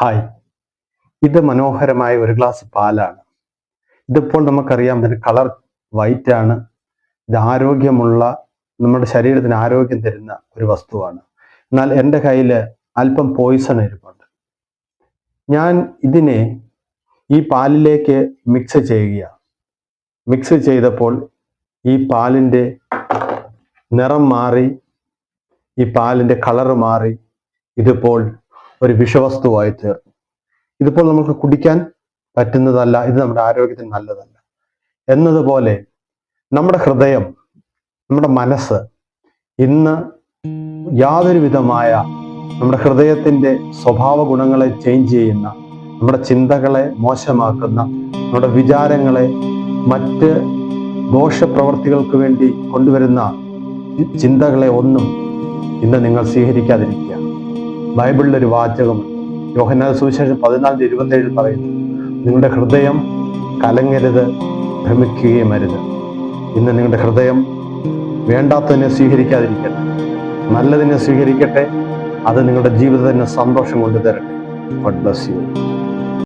Hi, ഇത് മനോഹരമായ ഒരു ഗ്ലാസ് പാലാണ്. ഇതിപ്പോൾ നമുക്കറിയാം, ഇതിന് കളർ വൈറ്റ് ആണ്. ഇത് ആരോഗ്യമുള്ള, നമ്മുടെ ശരീരത്തിന് ആരോഗ്യം തരുന്ന ഒരു വസ്തുവാണ്. എന്നാൽ എൻ്റെ കയ്യിൽ അല്പം പോയിസൺ ഇരിപ്പുണ്ട്. ഞാൻ ഇതിനെ ഈ പാലിലേക്ക് മിക്സ് ചെയ്യുകയാണ്. മിക്സ് ചെയ്തപ്പോൾ ഈ പാലിൻ്റെ നിറം മാറി, ഈ പാലിൻ്റെ കളറ് മാറി. ഇതിപ്പോൾ ഒരു വിഷവസ്തുവായി തീർന്നു. ഇതിപ്പോൾ നമുക്ക് കുടിക്കാൻ പറ്റുന്നതല്ല. ഇത് നമ്മുടെ ആരോഗ്യത്തിന് നല്ലതല്ല. എന്നതുപോലെ നമ്മുടെ ഹൃദയം, നമ്മുടെ മനസ്സ് ഇന്ന് യാതൊരു വിധമായ നമ്മുടെ ഹൃദയത്തിൻ്റെ സ്വഭാവ ഗുണങ്ങളെ ചേഞ്ച് ചെയ്യുന്ന, നമ്മുടെ ചിന്തകളെ മോശമാക്കുന്ന, നമ്മുടെ വിചാരങ്ങളെ മറ്റ് ദോഷപ്രവർത്തികൾക്ക് വേണ്ടി കൊണ്ടുവരുന്ന ചിന്തകളെ ഒന്നും ഇന്ന് നിങ്ങൾ സ്വീകരിക്കാതിരിക്കുക. ബൈബിളിലൊരു വാചകമുണ്ട്. യോഹന്നാന്റെ സുവിശേഷം 14:27 പറയുന്നു, നിങ്ങളുടെ ഹൃദയം കലങ്ങരുത്, ഭ്രമിക്കുകയും അരുത്. ഇന്ന് നിങ്ങളുടെ ഹൃദയം വേണ്ടാത്തതിനെ സ്വീകരിക്കാതിരിക്കട്ടെ, നല്ലതിനെ സ്വീകരിക്കട്ടെ. അത് നിങ്ങളുടെ ജീവിതത്തിന് സന്തോഷം കൊണ്ടുതരട്ടെ. God bless you.